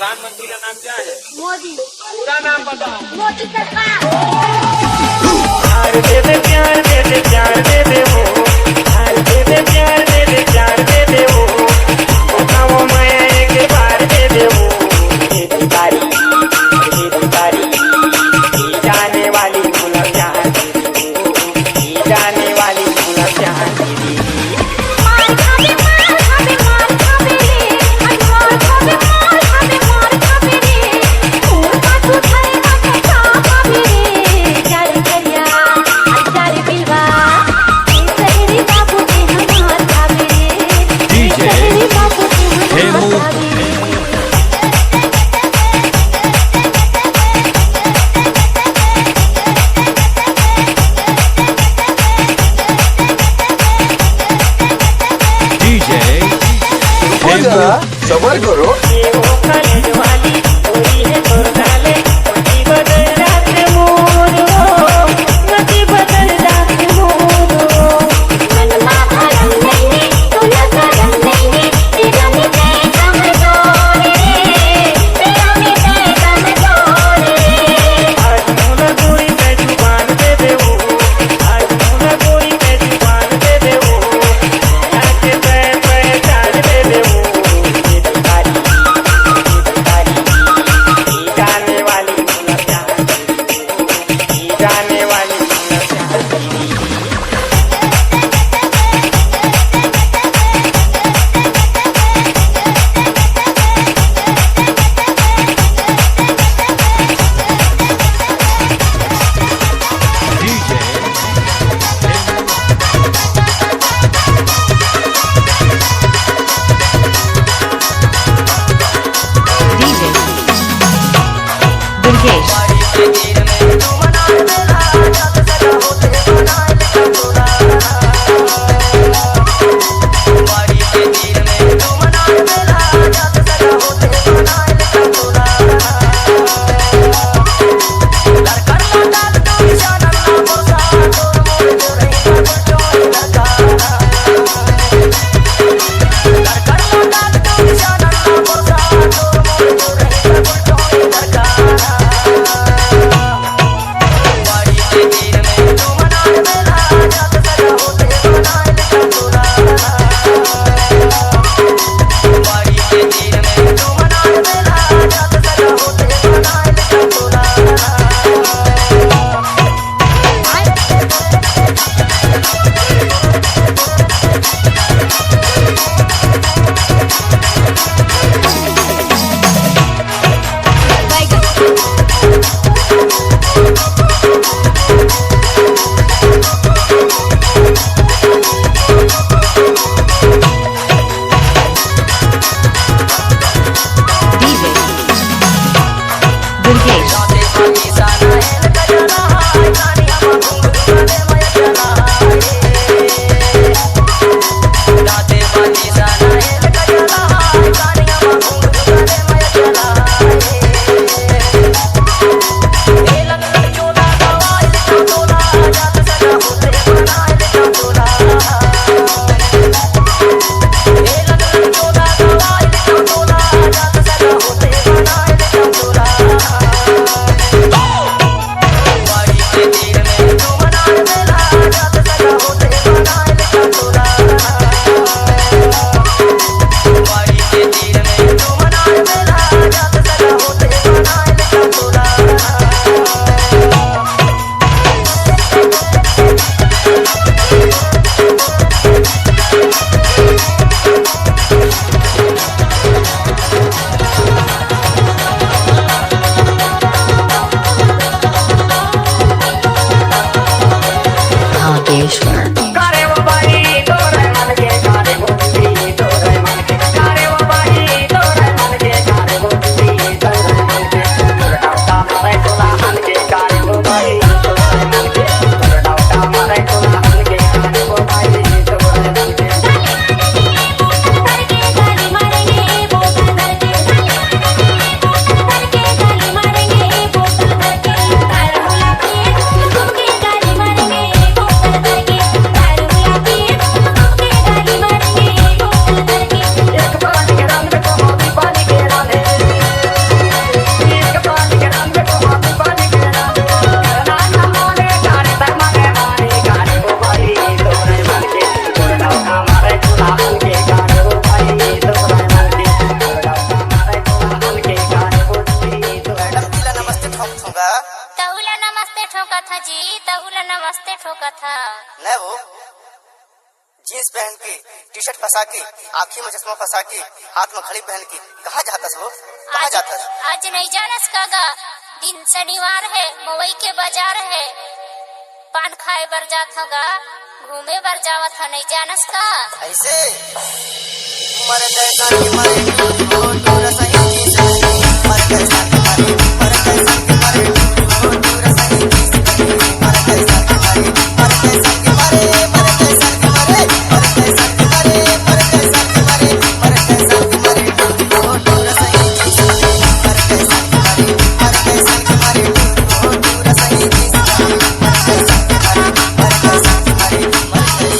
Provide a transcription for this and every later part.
प्रधानमंत्री का नाम क्या है? मोदी। पूरा नाम बताओ। मोदी सरकार। प्यार दे दे, प्यार दे दे, प्यार दे दे वो, प्यार दे दे, प्यार दे दे, प्यार दे दे वो, बताओ मैं एक बार दे दे वो, ये भिखारी, ये जाने वाली भूला प्यार दे दे वो, ये जाने वाली भूला प्यार दे दे। सबर करो। शर्ट फंसा के, आँखी में चश्मा फंसा के, हाथ में घड़ी पहन के कहाँ जातस हो? कहाँ जातस? आज नहीं जानस कागा, दिन शनिवार है, मवई के बाजार है, पान खाए बर जात होगा, घूमे बर जावत हो, नहीं जानस का? ऐसे मर कैसा के मरे हो दूर सही से, मर कैसा के मरे, मर कैसा के मरे हो दूर सही से, मर कैसा के मरे, मर कैसा के मरे, मर कैसा के मरे, मर कैसा के मरे, मर कैसा के मरे, मर कैसा के मरे हो दूर सही से, मर कैसा के मरे, मर कैसा के मरे हो दूर सही से, मर कैसा के मरे, मर कैसा के मरे, मर कैसा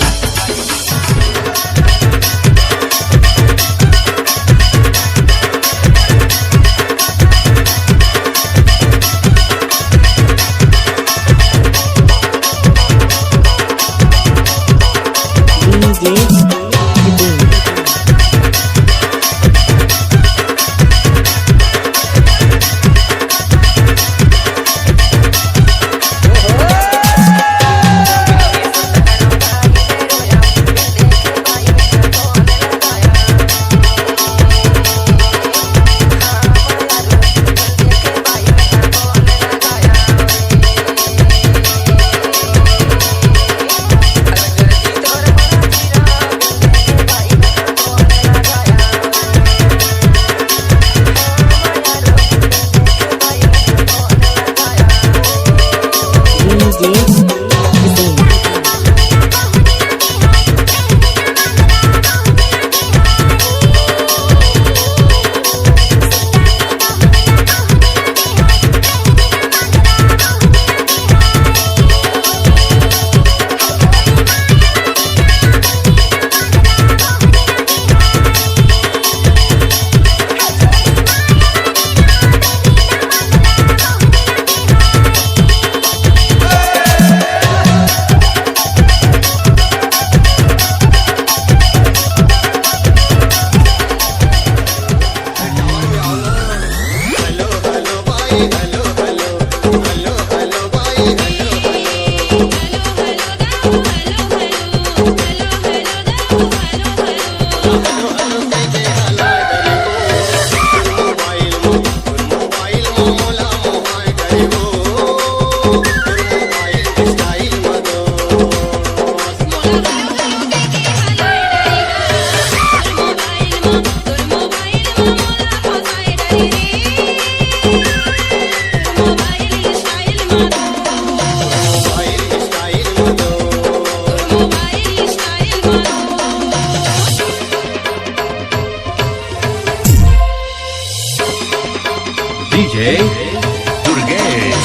DJ Durgesh.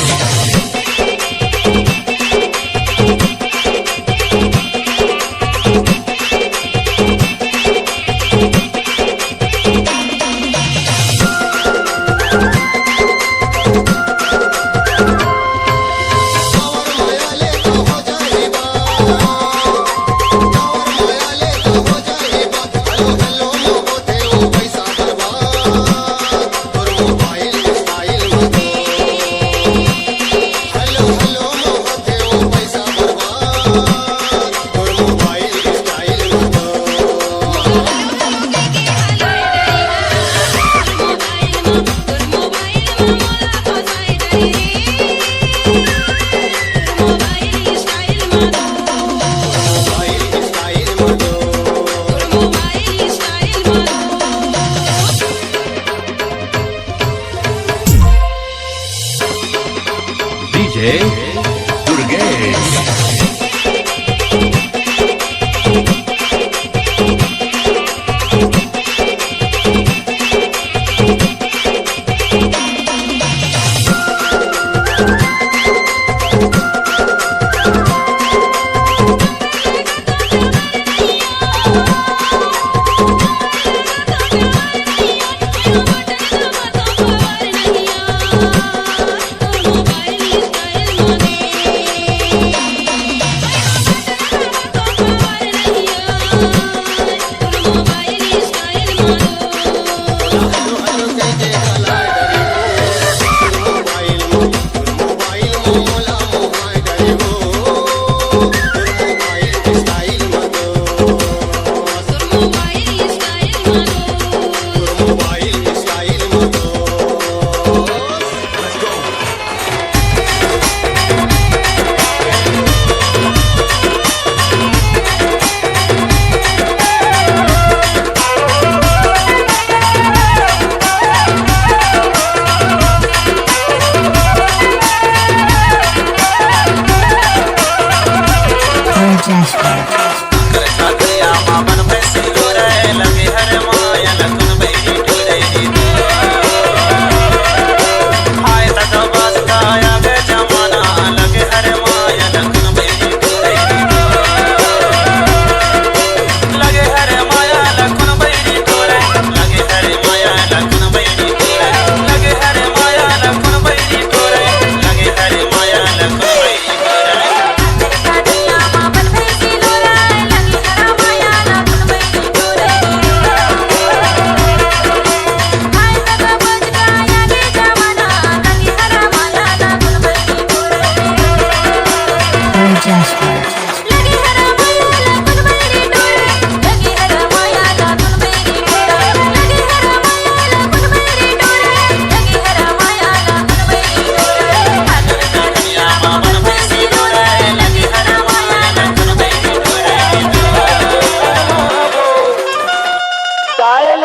Mobile style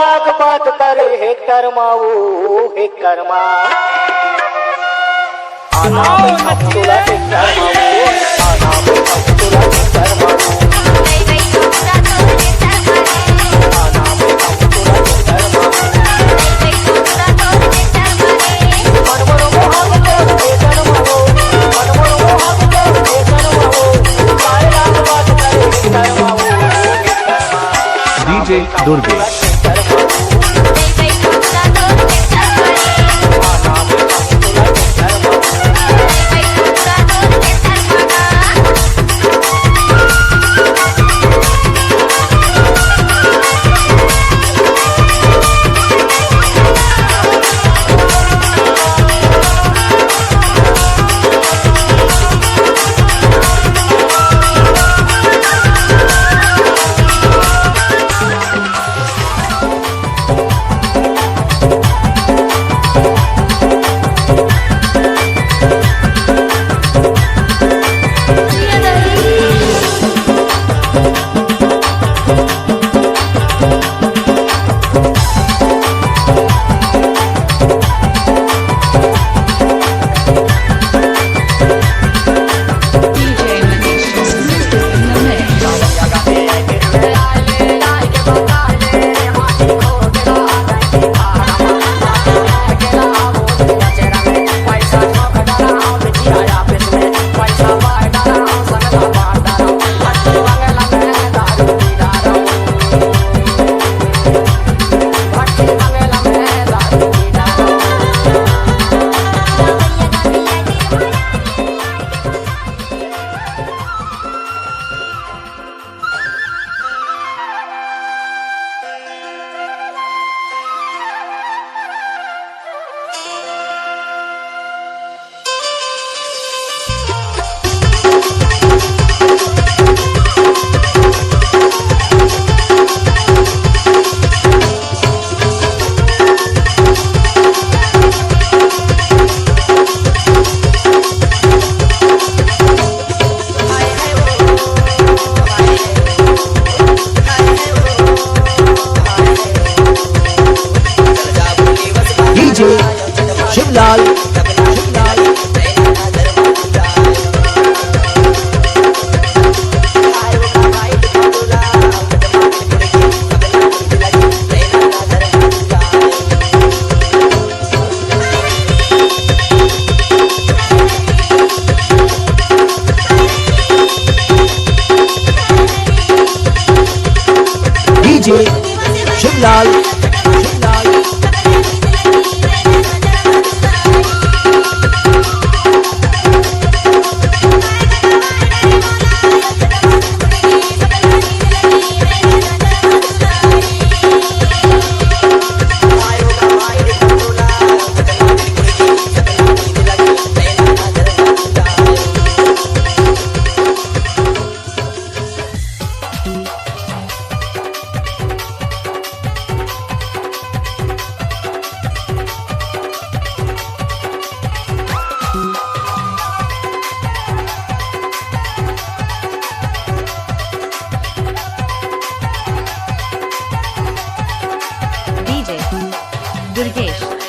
lakh बात करे हे कर्माऊ हे कर्मा आना बैठा तुला हे कर्माऊ आना बैठा तुला हे कर्माऊ आना बैठा तुला हे कर्माऊ मनमोर मोहात हे कर्माऊ मनमोर मोहात हे कर्माऊ काय लाख बात करे हे कर्माऊ हे Karma DJ Durgesh. Shivlal DJ Shivlal DJ Durgesh.